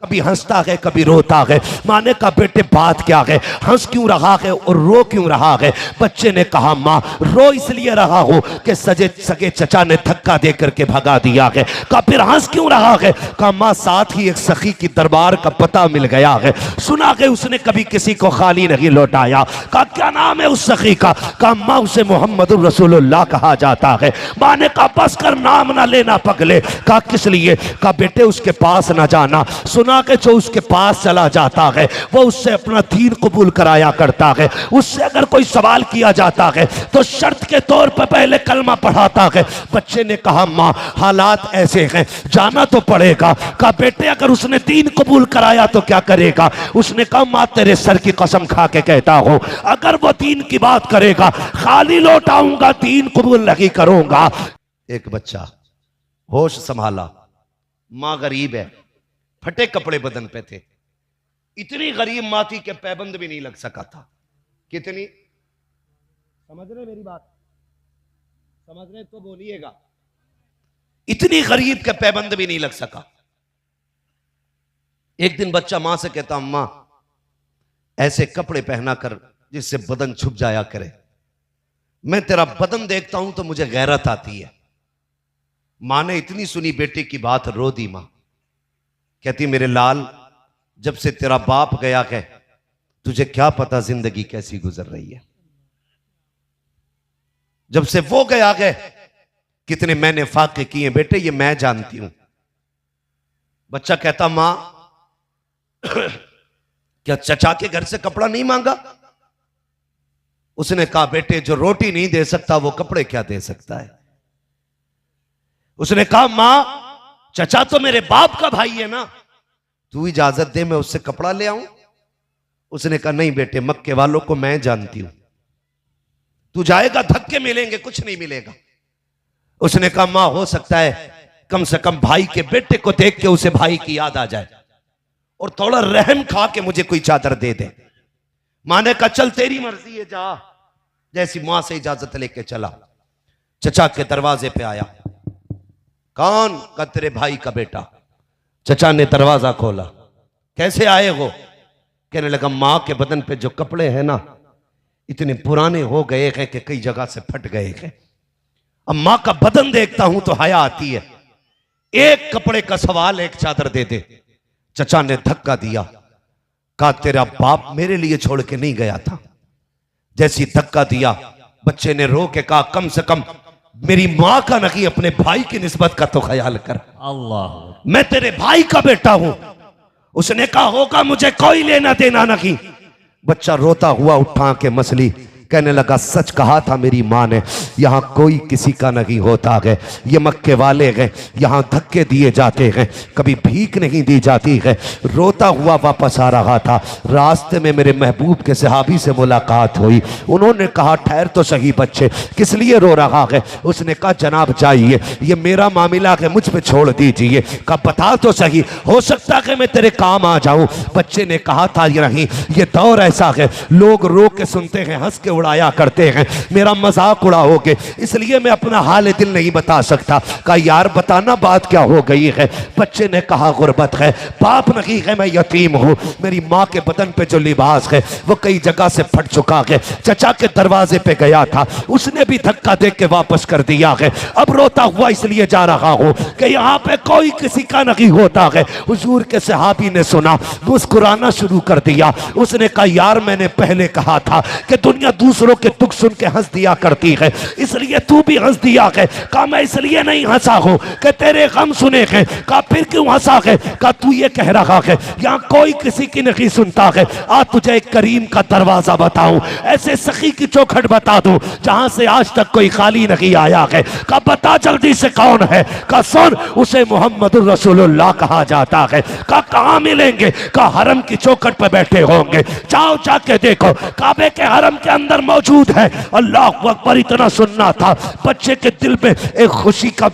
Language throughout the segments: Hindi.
कभी हंसता है कभी रोता है। माँ ने कहा बेटे बात क्या है, हंस क्यों रहा है और रो क्यों रहा है। बच्चे ने कहा माँ रो इसलिए रहा हो कि सगे चचा ने धक्का दे करके भगा दिया है। कहा फिर हंस क्यों रहा है। कहा माँ साथ ही एक सखी की दरबार का पता मिल गया है, सुना है उसने कभी किसी को खाली नहीं लौटाया। कहा क्या नाम है उस सखी का। कहा माँ उसे मोहम्मद रसूलुल्लाह कहा जाता है। माँ ने कहा बस कर नाम ना लेना पगले। कहा किस लिए। कहा बेटे उसके पास ना जाना, सुना के जो उसके पास चला जाता है वो उससे अपना दीन कबूल कराया करता है। उससे अगर कोई सवाल किया जाता है तो शर्त के तौर पर पहले कलमा पढ़ाता है। बच्चे ने कहा माँ हालात ऐसे हैं जाना तो पड़ेगा। कहा बेटे अगर उसने दीन कबूल कराया तो क्या करेगा। उसने कहा माँ तेरे सर की कसम खा के कहता हूं अगर वो दीन की बात करेगा खाली लौटाऊंगा, दीन कबूल नहीं करूंगा। एक बच्चा होश संभाला, माँ गरीब है, फटे कपड़े बदन पे थे, इतनी गरीब माँ थी कि पैबंद भी नहीं लग सका था। कितनी, समझ रहे मेरी बात, समझ रहे तो बोलिएगा। इतनी गरीब के पैबंद भी नहीं लग सका। एक दिन बच्चा मां से कहता अम्मा ऐसे कपड़े पहना कर जिससे बदन छुप जाया करे, मैं तेरा बदन देखता हूं तो मुझे गैरत आती है। मां ने इतनी सुनी बेटे की बात रो दी। मां कहती मेरे लाल जब से तेरा बाप गया है तुझे क्या पता जिंदगी कैसी गुजर रही है। जब से वो गया है कितने मैंने फाके किए बेटे ये मैं जानती हूं। बच्चा कहता मां क्या चचा के घर से कपड़ा नहीं मांगा। उसने कहा बेटे जो रोटी नहीं दे सकता वो कपड़े क्या दे सकता है। उसने कहा मां चचा तो मेरे बाप का भाई है ना, तू इजाजत दे मैं उससे कपड़ा ले आऊं। उसने कहा नहीं बेटे मक्के वालों को मैं जानती हूं, तू जाएगा धक्के मिलेंगे कुछ नहीं मिलेगा। उसने कहा मां हो सकता है कम से कम भाई के बेटे को देख के उसे भाई की याद आ जाए और थोड़ा रहम खा के मुझे कोई चादर दे दे। मां ने कहा चल तेरी मर्जी है जा। जैसी मां से इजाजत लेके चला, चचा के दरवाजे पे आया। कौन। का तेरे भाई का बेटा। चचा ने दरवाजा खोला। कैसे आए हो। कहने लगा मां के बदन पे जो कपड़े हैं ना इतने पुराने हो गए हैं कि कई जगह से फट गए हैं। अब मां का बदन देखता हूं तो हया आती है। एक कपड़े का सवाल, एक चादर दे दे। चचा ने धक्का दिया। कहा तेरा बाप मेरे लिए छोड़ के नहीं गया था। जैसी धक्का दिया बच्चे ने रो के कहा कम से कम मेरी मां का नहीं अपने भाई की निस्बत का तो ख्याल कर। अल्लाह मैं तेरे भाई का बेटा हूं। उसने कहा होगा मुझे कोई लेना देना नहीं। बच्चा रोता हुआ उठा के मसली कहने लगा सच कहा था मेरी माँ ने, यहाँ कोई किसी का नहीं होता है। ये मक्के वाले हैं, यहाँ धक्के दिए जाते हैं, कभी भीख नहीं दी जाती है। रोता हुआ वापस आ रहा था, रास्ते में मेरे महबूब के सहाबी से मुलाकात हुई। उन्होंने कहा ठहर तो सही बच्चे किस लिए रो रहा है। उसने कहा जनाब चाहिए, ये मेरा मामला है मुझ पे छोड़ दीजिए। कहा बता तो सही, हो सकता है मैं तेरे काम आ जाऊं। बच्चे ने कहा था ये नहीं, ये दौर ऐसा है लोग रो के सुनते हैं हंस के उड़ाया करते हैं, मेरा मजाक उड़ाओगे इसलिए मैं अपना हाल दिल नहीं बता सकता। कहा यार बताना बात क्या हो गई है। बच्चे ने कहा गुर्बत है, बाप नहीं है, मैं यतीम हूं। मेरी माँ के बदन पे जो लिबास है वो कई जगह से फट चुका है। चचा के दरवाजे पे गया था, उसने भी धक्का दे के वापस कर दिया है। अब रोता हुआ इसलिए जा रहा हूं कि यहाँ पे कोई किसी का नहीं होता है। हुजूर के सहाबी ने सुना, मुस्कुराना शुरू कर दिया। उसने कहा यार मैंने पहले कहा था कि दुनिया दूसरों के दुख सुन के हंस दिया करती है, इसलिए तू भी हंस दिया है। कहा मैं इसलिए नहीं हंसा हूं कि तेरे गम सुने हैं। कहा फिर क्यों हंसा है। कहा तू ये कह रहा है यहां कोई किसी की नहीं सुनता है। आज तुझे एक करीम का दरवाजा बताऊं, ऐसे सखी की चौखट बता दूं जहां से आज तक कोई खाली नहीं आया है। कहा बता जल्दी से कौन है। कहा सुन उसे मोहम्मद रसूलुल्लाह कहा जाता है। कहा कहां मिलेंगे। कहा हरम की चौखट पर बैठे होंगे, जाओ जाके देखो काबे के हरम के अंदर मौजूद है। अल्लाह अकबर। इतना सुनना था बच्चे के दिल में एक खुशी का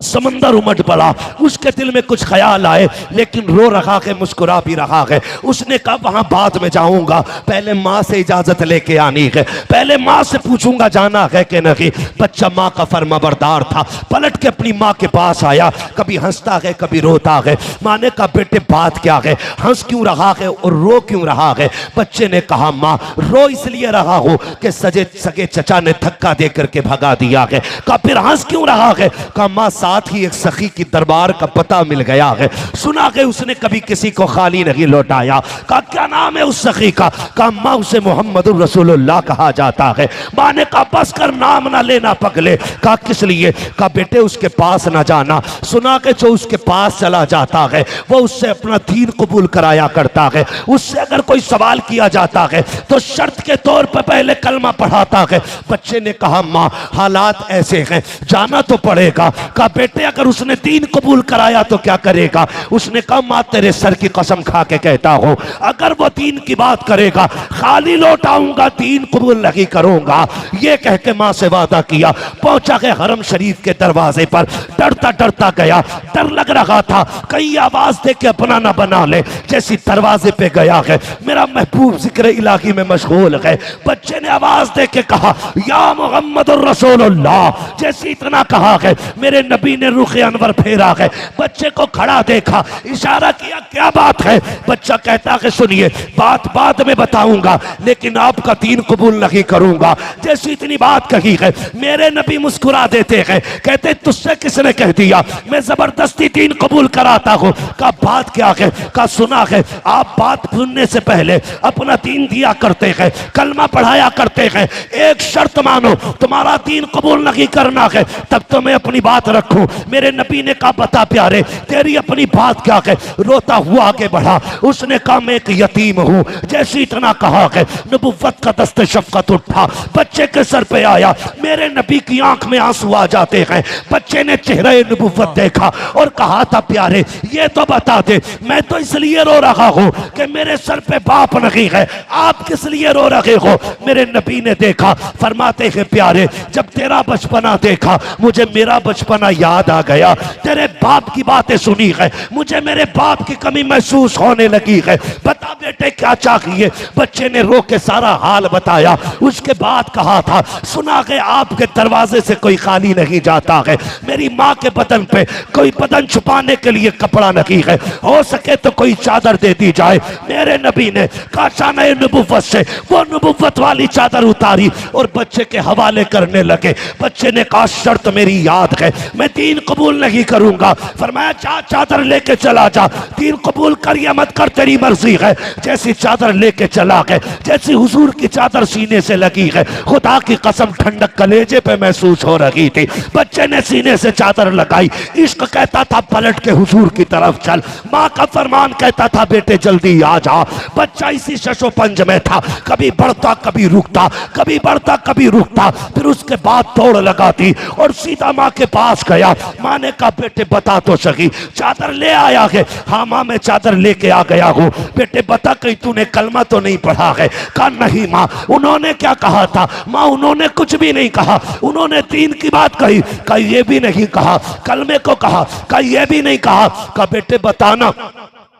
समंदर उमड़ पड़ा, उसके दिल में कुछ ख्याल आए, लेकिन रो रहा है, मुस्कुरा भी रहा है। उसने कहा वहां बाद में जाऊंगा, पहले माँ से इजाजत लेके आनी है, पहले माँ से पूछूंगा जाना है कि नहीं। बच्चा माँ का फर्माबरदार था, पलट के अपनी माँ के पास आया, कभी हंसता है कभी रोता है। माँ ने कहा बेटे बात क्या है, हंस क्यों रहा है और रो क्यों रहा है। बच्चे ने कहा माँ रो इसलिए रहा हूं कि सगे चचा ने धक्का दे करके भगा दिया है। कहा फिर हंस क्यों रहा है। कहा माँ साथ ही एक सखी की दरबार का पता मिल गया है, सुना कि उसने कभी किसी को खाली नहीं लौटाया। कहा क्या नाम है उस सखी का। कहा माँ उसे मोहम्मदुर रसूलुल्लाह कहा जाता है। माँ ने कहा बस कर नाम ना लेना पगले। कहा किस लिए। कहा बेटे उसके पास ना जाना, सुना कि जो उसके पास चला जाता है वो उससे अपना दीन कबूल कराया करता है, उससे अगर कोई सवाल किया जाता है तो शर्त के तौर पर पहले कलमा पढ़ाता है। बच्चे ने कहा माँ हालात ऐसे हैं, जाना तो पड़ेगा। कहा बेटे अगर उसने दीन कबूल कराया तो क्या करेगा। उसने कहा माँ तेरे सर की कसम खा के कहता हूं अगर वो दीन की बात करेगा खाली लौटाऊंगा, दीन कबूल नहीं करूंगा। ये कह के माँ से वादा किया, पहुंचा के हरम शरीफ के दरवाजे पर, डरता डरता गया, डर लग रहा था कहीं आवाज दे के अपना ना बना ले। जैसी दरवाजे पे गया है, मेरा महबूब जिक्र इलाही में मशगूल है। बच्चे ने आवाज दे के कहा या मोहम्मदुर रसूलुल्लाह। जैसे इतना कहा है मेरे नबी ने रुखे अनवर फेरा है, बच्चे को खड़ा देखा, इशारा किया क्या बात है। बच्चा कहता है सुनिए बात बाद में बताऊंगा लेकिन आपका दीन कबूल नहीं करूंगा। जैसी इतनी बात कही है मेरे नबी मुस्कुरा देते हैं, कहते तुझसे किसने कह दिया मैं जबरदस्ती दीन कबूल कराता हूं। का बात क्या है। का सुना है आप बात सुनने से पहले अपना दीन दिया करते हैं, कलमा पढ़ाया करते हैं, एक शर्त मानो तुम्हारा दीन कबूल नहीं करना है तब तो मैं अपनी बात रखूं। मेरे नबी ने कहा बता प्यारे तेरी अपनी बात क्या है। रोता हुआ आगे बढ़ा, उसने कहा मैं एक यतीम हूं। जैसे इतना कहा है नबुव्वत का दस्ते शफकत उठा, बच्चे के सर पे आया, मेरे नबी की आंख में आंसू आ जाते हैं। बच्चे ने चेहरे नबुव्वत देखा और कहा था प्यारे ये तो बता दे मैं तो इसलिए रो रहा हूं कि मेरे सर पे बाप नहीं है, आप किस लिए रो रहे हो। मेरे नबी ने देखा, फरमाते हैं प्यारे जब तेरा बचपना देखा मुझे मेरा बचपना याद आ गया, तेरे बाप की बातें सुनी है मुझे मेरे बाप की कमी महसूस होने लगी है, बता बेटे क्या चाहिए। बच्चे ने रो के सारा हाल बताया। उसके बाद कहा था सुना के आपके दरवाजे से कोई खाली नहीं जाता है, मेरी माँ के बदन पे कोई बदन छुपाने के लिए कपड़ा नहीं है, हो सके तो कोई चादर दे दी जाए। मेरे नबी ने काशाना नबुव्वत से वो नबुव्वत वाली चादर उतारी और बच्चे के हवाले करने लगे। बच्चे ने कहा शर्त मेरी याद है मैं दीन कबूल नहीं करूंगा। फरमाया चादर लेके चला जा, दीन कबूल कर या मत कर तेरी मर्जी है। जैसी चादर लेके चला गए, जैसी हुजूर की चादर सीने से लगी है, खुदा की कसम ठंडक कलेजे पे महसूस हो रही थी। बच्चे ने सीने से चादर लगाई, इश्क कहता था पलट के हुजूर की तरफ चल, माँ का फरमान कहता था बेटे जल्दी आ जा। बच्चा इसी शशोपंज में था, कभी बढ़ता कभी रुकता, कभी बढ़ता कभी रुकता, फिर उसके बाद दौड़ लगाती और सीधा माँ के पास गया। माँ ने कहा बेटे बता तो सही चादर ले आया है। हाँ माँ मैं चादर लेके आ गया हूँ। बेटे बता कहीं तूने कलमा तो नहीं पढ़ा है। कहा नहीं माँ। उन्होंने क्या कहा था। माँ उन्होंने कुछ भी नहीं कहा, उन्होंने दीन की बात कही। कहा ये भी नहीं कहा, कलमे को कहा। कहा ये भी नहीं कहा। कहा बेटे बताना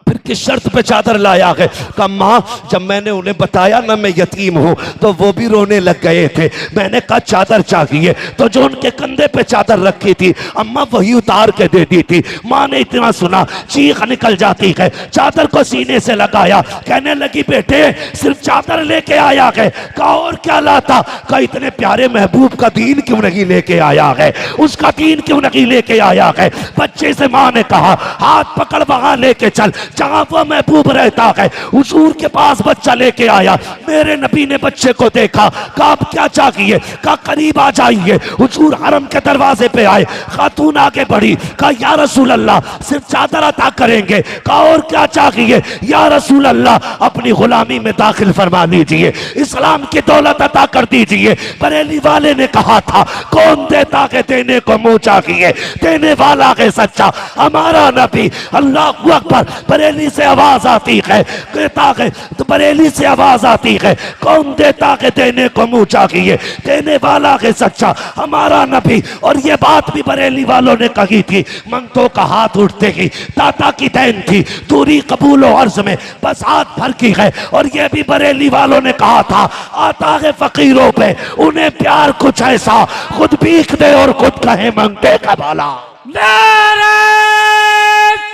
फिर किस शर्त पे चादर लाया है। कहा माँ जब मैंने उन्हें बताया ना मैं यतीम हूँ तो वो भी रोने लग गए थे। मैंने कहा चादर चाहिए तो जो उनके कंधे पे चादर रखी थी अम्मा वही उतार के दे दी थी। माँ ने इतना सुना चीख निकल जाती है, चादर को सीने से लगाया, कहने लगी बेटे सिर्फ चादर लेके आया है। कहा और क्या लाता। कहा इतने प्यारे महबूब का दीन क्यों नहीं लेके आया है, उसका दीन क्यों नहीं लेके आया है। बच्चे से माँ ने कहा हाथ पकड़ वहां लेके चल जहां वो महबूब रहता है। हुजूर के पास बच्चा लेके आया, मेरे नबी ने बच्चे को देखा। कहा आप क्या चाहिए। कहा करीब आ जाइए। हुजूर हरम के दरवाजे पे आए, खातून आगे बढ़ी। कहा या रसूल अल्लाह सिर्फ चादर अता करेंगे। कहा और क्या चाहिए। या रसूल अल्लाह अपनी गुलामी में दाखिल फरमा लीजिए, इस्लाम की दौलत अता कर दीजिए। बरेली वाले ने कहा था कौन देता है देने को मुंह चाहिए, देने वाला है सच्चा हमारा नबी। अल्लाह अकबर। बरेली बरेली से आवाज आती है, कहता है तो बरेली से आवाज आती है, कौन देता के देने को मुंह चाहिए, देने वाला के सच्चा हमारा नबी। और ये बात भी बरेली वालों ने कही थी, मंगतों का हाथ उठते ही दाता की देन थी, दूरी कबूल और अर्ज में बस हाथ भर की है। और ये भी बरेली वालों ने कहा था, आता है फकीरों पे उन्हें प्यार कुछ ऐसा, खुद भीख दे और खुद कहे मंगते का भला। नारे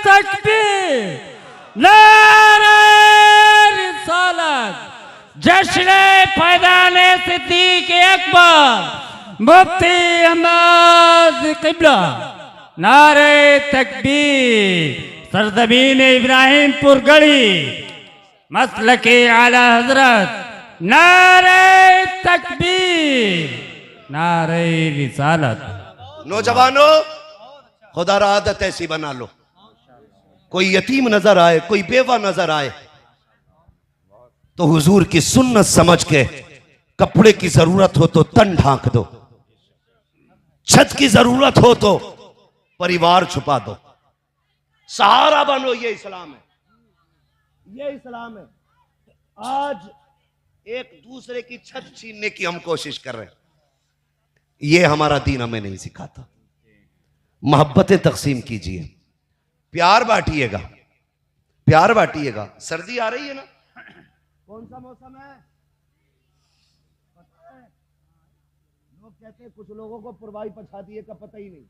तकबीर, नारे रिसालत, जश्न फैज़ाने सिद्दीक़ अकबर, मुफ्ती अहमद क़िबला। नारे तकबीर, सरज़मीन इब्राहिमपुर गढ़ी, मसलके आला हजरत। नारे तकबीर, नारे रिसालत। नौजवानों, खुदा रा आदत ऐसी बना लो, कोई यतीम नजर आए, कोई बेवा नजर आए तो हुजूर की सुन्नत समझ के कपड़े की जरूरत हो तो तन ढांक दो, छत की जरूरत हो तो परिवार छुपा दो, सहारा बनो। ये इस्लाम है, ये इस्लाम है। आज एक दूसरे की छत छीनने की हम कोशिश कर रहे हैं, ये हमारा दीन हमें नहीं सिखाता। मोहब्बतें तकसीम कीजिए, प्यार बांटिएगा, प्यार बांटिएगा। सर्दी आ रही है ना, कौन सा मौसम है पता है? लोग कहते हैं कुछ लोगों को पुरवाई पछा दिए का पता ही नहीं,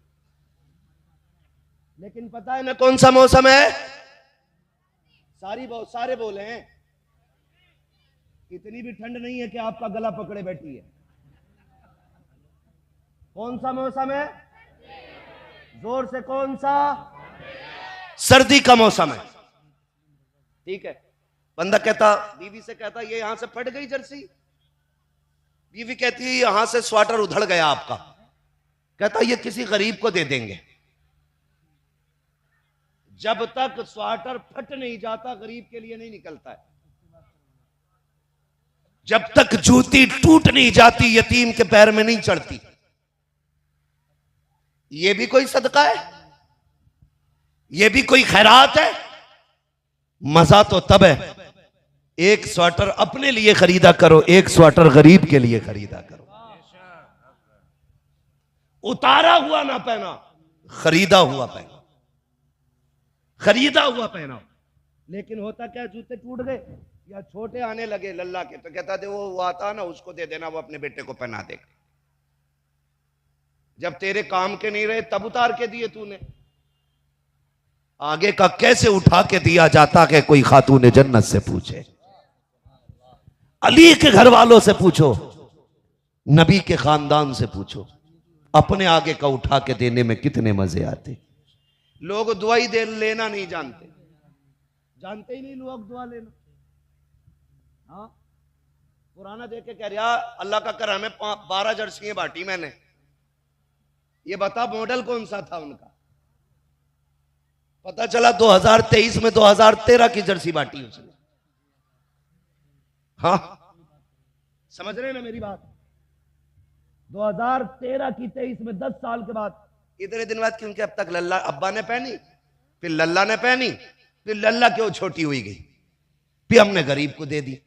लेकिन पता है ना कौन सा मौसम है? सारे बोले हैं, इतनी भी ठंड नहीं है कि आपका गला पकड़े बैठी है। कौन सा मौसम है? जोर से कौन सा? सर्दी का मौसम है। ठीक है, बंदा कहता, बीवी से कहता ये यहां से फट गई जर्सी, बीवी कहती है यहां से स्वेटर उधड़ गया आपका, कहता ये किसी गरीब को दे देंगे। जब तक स्वेटर फट नहीं जाता गरीब के लिए नहीं निकलता है, जब तक जूती टूट नहीं जाती यतीम के पैर में नहीं चढ़ती। ये भी कोई सदका है, ये भी कोई खैरात है। मजा तो तब है एक स्वेटर अपने लिए खरीदा करो, एक स्वेटर गरीब के लिए खरीदा करो। उतारा हुआ ना पहना, खरीदा हुआ पहना, खरीदा हुआ पहना। लेकिन होता क्या, जूते टूट गए या छोटे आने लगे लल्ला के, तो कहता दे वो आता ना उसको दे देना, वो अपने बेटे को पहना देगा। जब तेरे काम के नहीं रहे तब उतार के दिए तूने, आगे का कैसे उठा के दिया जाता है कोई खातून जन्नत से पूछे, अली के घर वालों से पूछो, नबी के खानदान से पूछो, अपने आगे का उठा के देने में कितने मजे आते। लोग दुआ ही दे लेना नहीं जानते, जानते ही नहीं लोग दुआ लेना। हाँ, पुराना देख के कह रहा अल्लाह का कर हमें 12 जर्सियां बांटी मैंने, ये बता मॉडल कौन सा था उनका? पता चला 2023 में 2013 की जर्सी बांटी उसने। हाँ, समझ रहे ना मेरी बात? 2013 की 23 में 10 साल के बाद, इतने दिन बाद, क्योंकि अब तक लल्ला अब्बा ने पहनी, फिर लल्ला ने पहनी, फिर लल्ला क्यों छोटी हुई गई, फिर हमने गरीब को दे दी,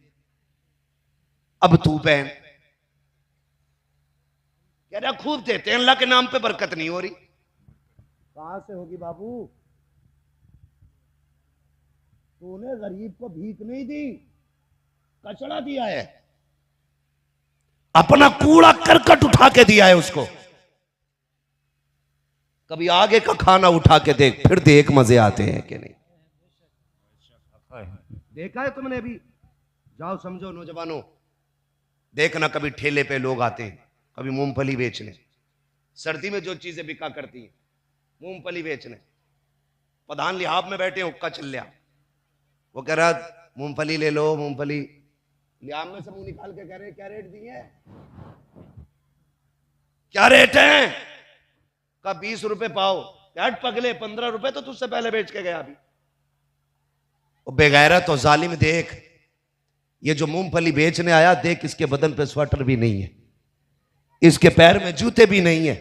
अब तू पहन। कह रहा खूब देते हैं अल्लाह के नाम पे, बरकत नहीं हो रही। कहां से होगी बाबू? तूने गरीब को भीख नहीं दी, कचड़ा दिया है, अपना कूड़ा करकट उठा के दिया है उसको। कभी आगे का खाना उठा के देख, फिर देख मजे आते हैं कि नहीं। देखा है तुमने अभी? जाओ समझो नौजवानों, देखना कभी ठेले पे लोग आते हैं, कभी मूंगफली बेचने, सर्दी में जो चीजें बिका करती हैं, मूंगफली बेचने। प्रधान लिहाब में बैठे हुक्का चल लिया, वो कह रहा मूंगफली ले लो, मूंगफली। लिहाब में से मुंह निकाल के कह रहे क्या रेट दिए? क्या रेट है? का 20 रुपए पाओ। हट पगले, 15 रुपए तो तुझसे पहले बेच के गया अभी। बेगैरत तो जालिम, देख ये जो मूंगफली बेचने आया, देख इसके बदन पे स्वेटर भी नहीं है, इसके पैर में जूते भी नहीं है,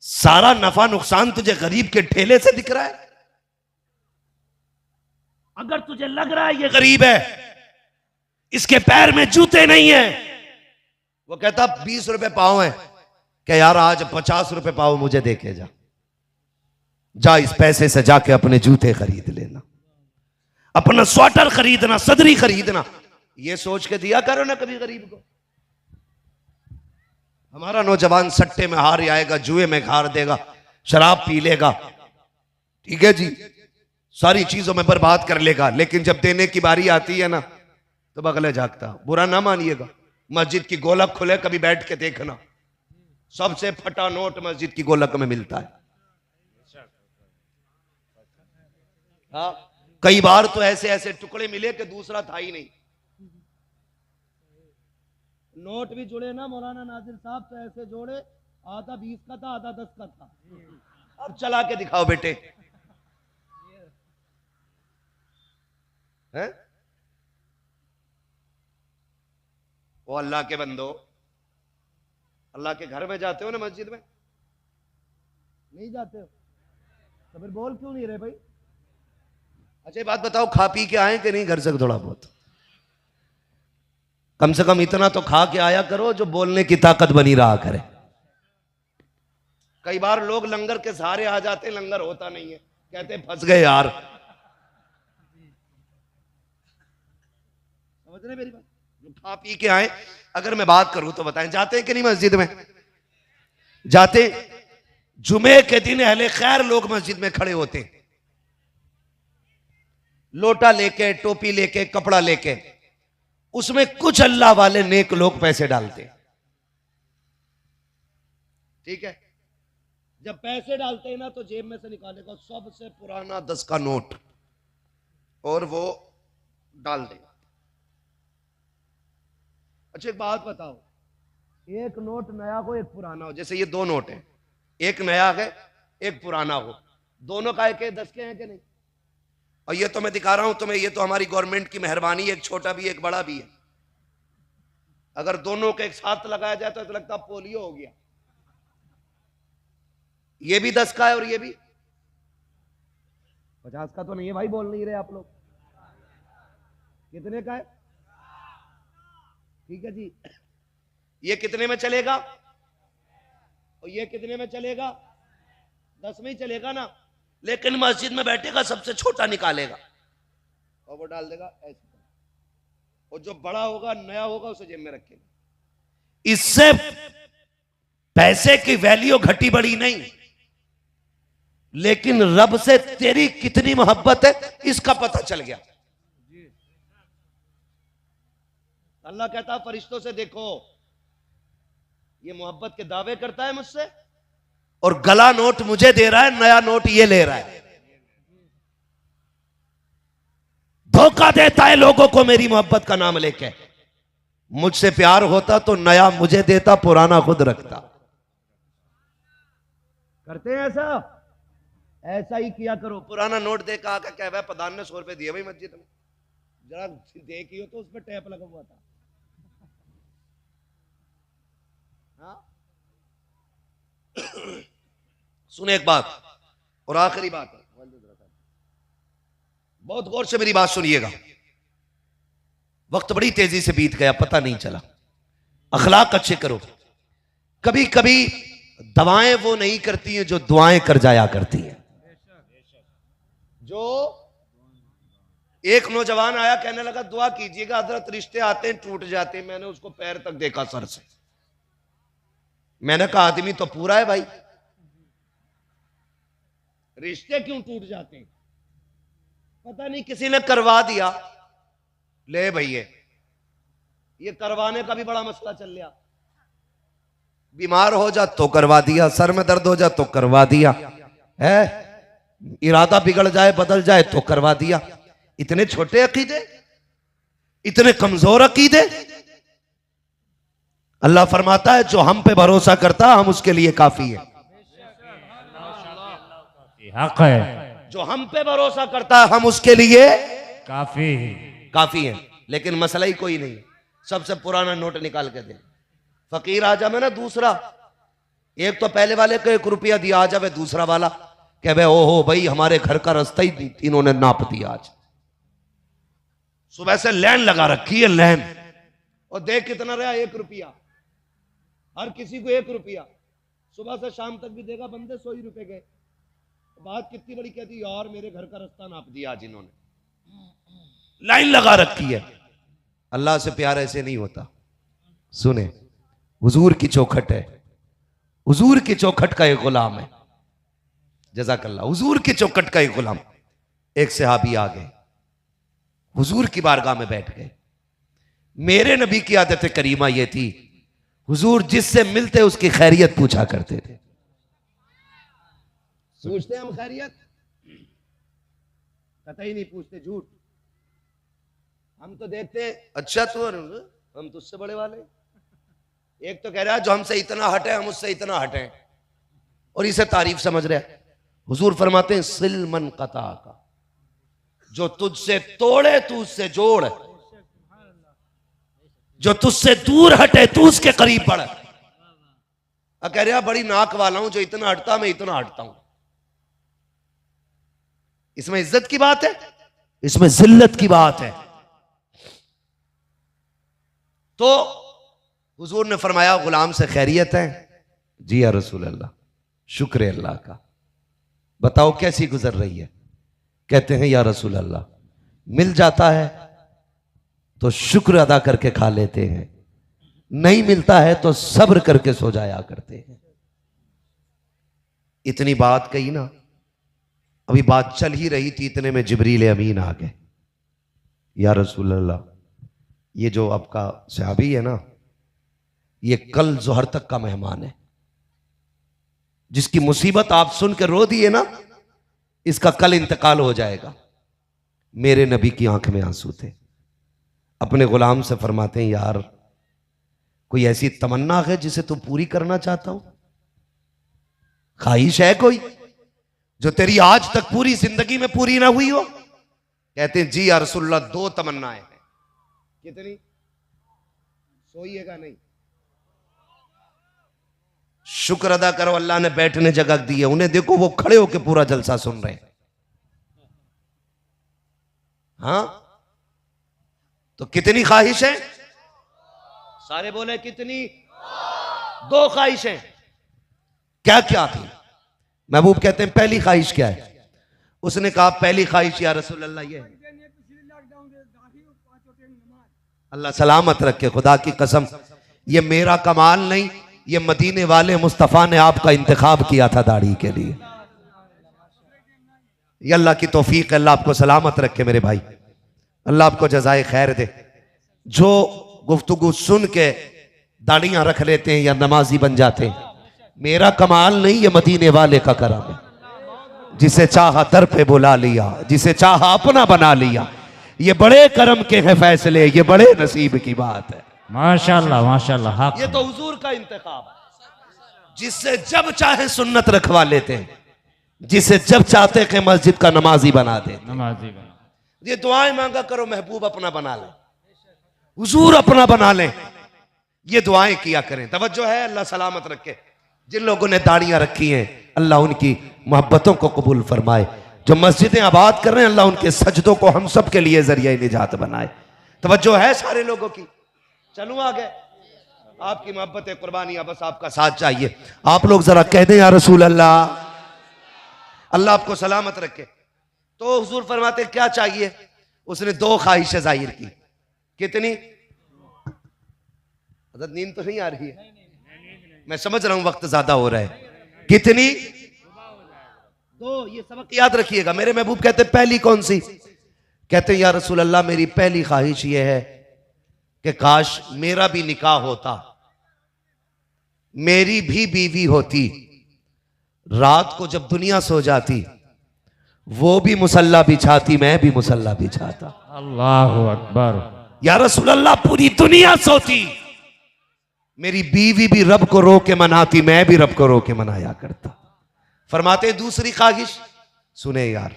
सारा नफा नुकसान तुझे गरीब के ठेले से दिख रहा है। अगर तुझे लग रहा है ये गरीब है, इसके पैर में जूते नहीं है, वो कहता 20 रुपए पाव है, क्या यार आज 50 रुपए पाव मुझे देके जा, जा इस पैसे से जाके अपने जूते खरीद लेना, अपना स्वेटर खरीदना, सदरी खरीदना। ये सोच के दिया करो ना कभी गरीब को। हमारा नौजवान सट्टे में हार आएगा, जुए में हार देगा, शराब पी लेगा, ठीक है जी, सारी चीजों में बर्बाद कर लेगा, लेकिन जब देने की बारी आती है ना तो बगले जागता। बुरा ना मानिएगा, मस्जिद की गोलक खुले कभी बैठ के देखना, सबसे फटा नोट मस्जिद की गोलक में मिलता है। हाँ, कई बार तो ऐसे ऐसे टुकड़े मिले कि दूसरा था ही नहीं। नोट भी जुड़े ना मौलाना नाजिर साहब, तो ऐसे जोड़े, आधा 20 का था, आधा 10 का था। अब चला के दिखाओ बेटे, हैं? वो अल्लाह के बंदो, अल्लाह के घर में जाते हो ना, मस्जिद में नहीं जाते हो, तो फिर बोल क्यों नहीं रहे भाई? अच्छा बात बताओ, खा पी के आए कि नहीं घर से थोड़ा बहुत? कम से कम इतना तो खा के आया करो जो बोलने की ताकत बनी रहा करे। कई बार लोग लंगर के सहारे आ जाते, लंगर होता नहीं है, कहते फंस गए यार। समझ रहे मेरी बात? जो खा पी के आए, अगर मैं बात करूं तो बताएं, जाते हैं कि नहीं मस्जिद में? जाते। जुमे के दिन अहले खैर लोग मस्जिद में खड़े होते, लोटा लेके, टोपी लेके, कपड़ा लेके, उसमें कुछ अल्लाह वाले नेक लोग पैसे डालते, ठीक है? जब पैसे डालते हैं ना तो जेब में से निकालेगा सबसे पुराना 10 का नोट और वो डाल देगा। अच्छा एक बात बताओ, एक नोट नया हो एक पुराना हो, जैसे ये 2 नोट हैं, एक नया है एक पुराना हो, दोनों का एक 10 के हैं कि नहीं? और ये तो मैं दिखा रहा हूं तुम्हें, ये तो हमारी गवर्नमेंट की मेहरबानी है, एक छोटा भी एक बड़ा भी है। अगर दोनों के एक साथ लगाया जाए तो लगता है पोलियो हो गया। ये भी 10 का है और ये भी 50 का तो नहीं है भाई, बोल नहीं रहे आप लोग। कितने का है? ठीक है जी, ये कितने में चलेगा और ये कितने में चलेगा? 10 में ही चलेगा ना। लेकिन मस्जिद में बैठेगा, सबसे छोटा निकालेगा और वो डाल देगा ऐसे, और जो बड़ा होगा नया होगा उसे जेब में रखेगा। इससे पैसे की वैल्यू घटी बढ़ी नहीं, लेकिन रब से तेरी कितनी मोहब्बत है इसका पता चल गया। अल्लाह कहता है फरिश्तों से, देखो ये मोहब्बत के दावे करता है मुझसे, और गला नोट मुझे दे रहा है, नया नोट ये ले रहा है, धोखा देता है लोगों को मेरी मोहब्बत का नाम लेके। मुझसे प्यार होता तो नया मुझे देता, पुराना खुद रखता। करते हैं ऐसा? ऐसा ही किया करो। पुराना नोट दे के आकर कह, प्रधान ने 100 रुपए दिए भाई मस्जिद में, जरा देखियो तो उस पर टैप लगा हुआ था। हाँ? सुने एक बात और आखिरी बात है, बहुत गौर से मेरी बात सुनिएगा। वक्त बड़ी तेजी से बीत गया, पता नहीं चला। अखलाक अच्छे करो। कभी कभी दवाएं वो नहीं करती हैं जो दुआएं कर जाया करती हैं। जो एक नौजवान आया, कहने लगा दुआ कीजिएगा हजरत, रिश्ते आते हैं टूट जाते हैं। मैंने उसको पैर तक देखा सर से। मैंने कहा आदमी तो पूरा है भाई, रिश्ते क्यों टूट जाते हैं? पता नहीं किसी ने करवा दिया। ले भैया, ये करवाने का भी बड़ा मसला चल गया। बीमार हो जा तो करवा दिया, सर में दर्द हो जा तो करवा दिया, है इरादा बिगड़ जाए बदल जाए तो करवा दिया। इतने छोटे अकीदे, इतने कमजोर अकीदे। अल्लाह फरमाता है जो हम पे भरोसा करता हम उसके लिए काफी है। हक है, जो हम पे भरोसा करता है हम उसके लिए काफी है। लेकिन मसला ही कोई नहीं, सबसे पुराना नोट निकाल के दे। फकीर आ जावे ना दूसरा, एक तो पहले वाले को 1 रुपया दिया, आ जावे दूसरा वाला कह भाई ओहो भाई हमारे घर का रास्ता ही इन्होंने नाप दिया आज। सुबह से लाइन लगा रखी है, लाइन। और देख कितना रहा, 1 रुपया, हर किसी को 1 रुपया, सुबह से शाम तक भी देगा बंदे 100 ही रुपए गए। बात कितनी बड़ी कहती, यार मेरे घर का रास्ता नाप दिया आज इन्होंने, लाइन लगा रखी है। अल्लाह से प्यार ऐसे नहीं होता। सुने, हुजूर की चौखट है, हुजूर की चौखट का एक गुलाम है, जज़ाकल्लाह, हुजूर की चौखट का एक गुलाम। एक सहाबी आ गए, हुजूर की बारगाह में बैठ गए। मेरे नबी की आदत करीमा यह थी, हुजूर जिससे मिलते उसकी खैरियत पूछा करते थे। पूछते हम खैरियत? कतई नहीं पूछते, झूठ। हम तो देखते, अच्छा तू, हम तुझसे बड़े वाले। एक तो कह रहा है जो हमसे इतना हटे हम उससे इतना हटे, और इसे तारीफ समझ रहा है। हुजूर फरमाते हैं सिल मन कता का, जो तुझसे तोड़े तू उससे जोड़, जो तुझसे दूर हटे तू उसके करीब बढ़। कह रहा बड़ी नाक वाला हूं, जो इतना हटता मैं इतना हटता हूं। इसमें इज्जत की बात है, इसमें जिल्लत की बात है। तो हुजूर ने फरमाया गुलाम से खैरियत है? जी या रसूल अल्लाह, शुक्र है अल्लाह का, बताओ कैसी गुजर रही है? कहते हैं या रसूल अल्लाह, मिल जाता है तो शुक्र अदा करके खा लेते हैं, नहीं मिलता है तो सब्र करके सो जाया करते हैं। इतनी बात कही ना, अभी बात चल ही रही थी, इतने में जिब्रील अमीन आ गए। या रसूल अल्लाह, ये जो आपका सहाबी है ना, ये कल जोहर तक का मेहमान है, जिसकी मुसीबत आप सुन के रो दिए ना, इसका कल इंतकाल हो जाएगा। मेरे नबी की आंख में आंसू थे। अपने गुलाम से फरमाते हैं यार, कोई ऐसी तमन्ना है जिसे तू पूरी करना चाहता हो? ख्वाहिश है कोई जो तेरी आज तक पूरी जिंदगी में पूरी ना हुई हो? कहते हैं जी या रसूलल्लाह, 2 तमन्नाएं हैं। कितनी? सोइएगा नहीं, शुक्र अदा करो अल्लाह ने बैठने जगह दी है। उन्हें देखो वो खड़े होकर पूरा जलसा सुन रहे हैं। हाँ, तो कितनी ख्वाहिश है? सारे बोले कितनी? 2 ख्वाहिशें। क्या क्या थी? महबूब कहते हैं पहली ख्वाहिश क्या है? उसने कहा पहली ख्वाहिश या रसूल अल्लाह ये है, अल्लाह सलामत रखे, खुदा की कसम ये मेरा कमाल नहीं, ये मदीने वाले मुस्तफ़ा ने आपका इंतखाब किया था दाढ़ी के लिए। ये अल्लाह की तौफीक है, अल्लाह आपको सलामत रखे मेरे भाई, अल्लाह आपको जज़ाए खैर दे। जो गुफ्तगू सुन के दाढ़ियां रख लेते हैं या नमाजी बन जाते हैं, मेरा कमाल नहीं, ये मदीने वाले का करम है। जिसे चाहा दर पे बुला लिया, जिसे चाहा अपना बना लिया, ये बड़े करम के हैं फैसले, ये बड़े नसीब की बात है। माशाल्लाह माशाल्लाह। ये तो हुजूर का इंतखाब है, जिससे जब चाहे सुन्नत रखवा लेते हैं, जिसे जब चाहते कि मस्जिद का नमाजी बना देते। नमाजी बना, ये दुआएं मांगा करो, महबूब अपना बना ले, हुजूर अपना बना ले, ये दुआएं किया करें। तवज्जो है, अल्लाह सलामत रखे। जिन लोगों ने दाढ़ियां रखी हैं, अल्लाह उनकी मोहब्बतों को कबूल फरमाए। जो मस्जिदें आबाद कर रहे हैं, अल्लाह उनके सजदों को हम सब के लिए जरिया निजात बनाए। तवज्जो है सारे लोगों की। चलूं आगे, आपकी मोहब्बत कुर्बानियां, बस आपका साथ चाहिए। आप लोग जरा कह दें या रसूल अल्लाह, अल्लाह आपको सलामत रखे। तो हुजूर फरमाते क्या चाहिए? उसने 2 ख्वाहिशें जाहिर की। कितनी? नींद तो नहीं आ रही है, मैं समझ रहा हूं वक्त ज्यादा हो रहा है। कितनी? 2। ये सबक याद रखिएगा। मेरे महबूब कहते पहली कौन सी? कहते या रसूल अल्लाह, मेरी पहली ख्वाहिश ये है कि काश मेरा भी निकाह होता, मेरी भी बीवी होती, रात को जब दुनिया सो जाती वो भी मुसल्ला बिछाती, मैं भी मुसल्ला बिछाता। अल्लाहु अकबर। या रसूल अल्लाह, पूरी दुनिया सोती, मेरी बीवी भी रब को रो के मनाती, मैं भी रब को रो के मनाया करता। फरमाते दूसरी ख्वाहिश, सुने यार,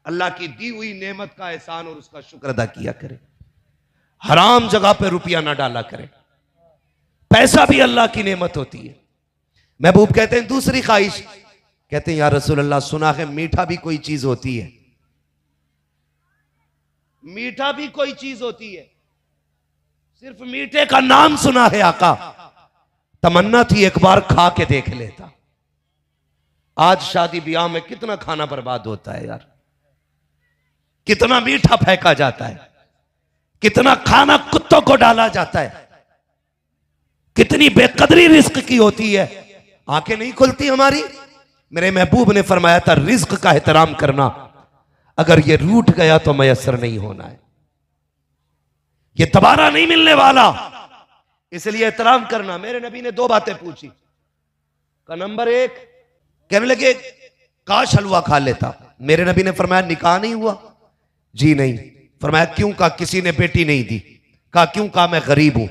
अल्लाह की दी हुई नेमत का एहसान और उसका शुक्र अदा किया करे, हराम जगह पे रुपया ना डाला करे। पैसा भी अल्लाह की नेमत होती है। महबूब कहते हैं दूसरी ख्वाहिश, कहते हैं या रसूल अल्लाह, सुना है मीठा भी कोई चीज होती है। मीठा भी कोई चीज होती है, सिर्फ मीठे का नाम सुना है आका, तमन्ना थी एक बार खा के देख लेता। आज शादी ब्याह में कितना खाना बर्बाद होता है यार, कितना मीठा फेंका जाता है, कितना खाना कुत्तों को डाला जाता है, कितनी बेकदरी रिस्क की होती है। आंखें नहीं खुलती हमारी। मेरे महबूब ने फरमाया था रिस्क का एहतराम करना, अगर ये रूठ गया तो मयसर नहीं होना है, ये दोबारा नहीं मिलने वाला, इसलिए एहतराम करना। मेरे नबी ने दो बातें पूछी का नंबर एक, कहने लगे काश हलवा खा लेता। मेरे नबी ने फरमाया निकाह नहीं हुआ? जी नहीं। फरमाया क्यों? कहा किसी ने बेटी नहीं दी। कहा क्यों? कहा मैं गरीब हूं।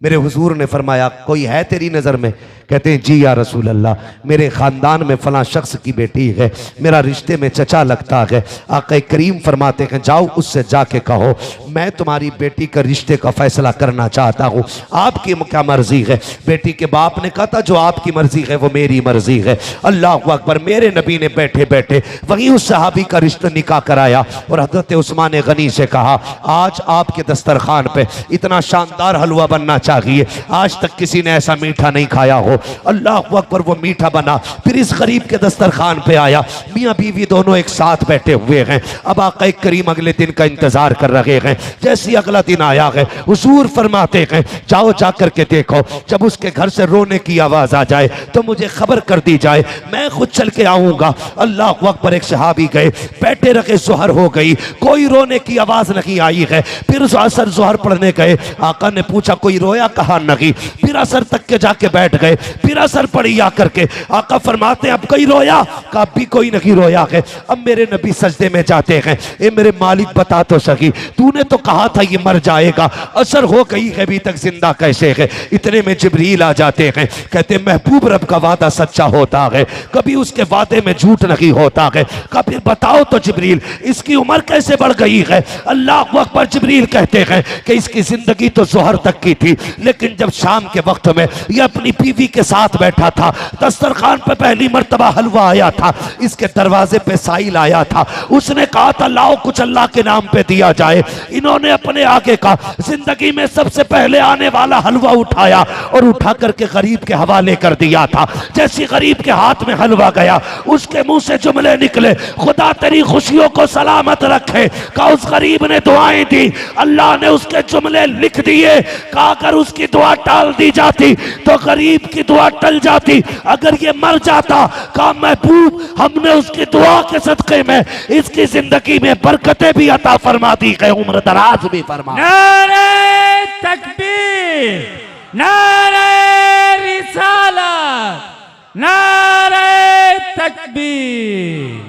मेरे हुजूर ने फरमाया कोई है तेरी नजर में? कहते हैं जी या रसूल अल्लाह, मेरे खानदान में फलां शख्स की बेटी है, मेरा रिश्ते में चचा लगता है। आका करीम फरमाते हैं जाओ उससे जाके कहो मैं तुम्हारी बेटी का रिश्ते का फैसला करना चाहता हूं, आपकी क्या मर्जी है? बेटी के बाप ने कहा था जो आपकी मर्जी है वो मेरी मर्जी है। अल्लाह अकबर। मेरे नबी ने बैठे बैठे वहीं उस सहाबी का रिश्ता निकाह कराया और हजरत उस्मान गनी से कहा आज आपके दस्तरखान पे इतना शानदार हलवा बनना चाहिए, आज तक किसी ने ऐसा मीठा नहीं खाया हो। अल्लाह अकबर। वो मीठा बना, फिर इस गरीब के दस्तरखान पे आया। मियां बीवी दोनों एक साथ बैठे हुए हैं। अब आका करीम अगले दिन का इंतजार कर रहे हैं। जैसे अगला दिन आया है हुजूर फरमाते हैं जाओ जा करके देखो, जब उसके घर से रोने की आवाज आ जाए तो मुझे खबर कर दी जाए, मैं खुद चल के आऊंगा। अल्लाह अकबर। एक सहाबी गए, बैठे रखे, जोहर हो गई, कोई रोने की आवाज नहीं आई है। फिर असर जोहर पढ़ने गए, आका ने पूछा कोई रोया? कहा नहीं। फिर असर तक के जाके बैठ गए, फिर असर पड़ी आकर के आका फरमाते हैं अब कोई रोया? का भी कोई नहीं रोया है। अब मेरे नबी सजदे में जाते हैं, ए मेरे मालिक बता तो सकी, तूने तो कहा था ये मर जाएगा, असर हो गई है, अभी तक जिंदा कैसे है? इतने में जिब्रील आ जाते हैं, कहते महबूब रब का वादा सच्चा होता है, कभी उसके वादे में झूठ नहीं होता है। कभी बताओ तो जिब्रील इसकी उम्र कैसे बढ़ गई है? अल्लाह अकबर। जिब्रील कहते हैं कि इसकी जिंदगी तो जोहर तक की थी, लेकिन जब शाम के वक्त में यह अपनी बीवी के साथ बैठा था, दस्तरखान पे पहली मर्तबा हलवा आया था, इसके दरवाजे पे साइल आया था, उसने कहा था लाओ कुछ अल्लाह के नाम पे दिया जाए। इन्होंने अपने आगे का जिंदगी में सबसे पहले आने वाला हलवा उठाया और उठा करके गरीब के हवाले कर दिया था। जैसी गरीब के हाथ में हलवा गया उसके मुंह से जुमले निकले खुदा तेरी खुशियों को सलामत रखे। का उस गरीब ने दुआएं दी, अल्लाह ने उसके जुमले लिख दिए। कहा अगर उसकी दुआ टाल दी जाती तो गरीब की दुआ टल जाती, अगर ये मर जाता का महबूब हमने उसकी दुआ के सदके में इसकी जिंदगी में बरकतें भी अता फरमा दी है, उम्र दराज भी फरमा। नारे तकबीर, नारे रिसालत, नारे तकबीर।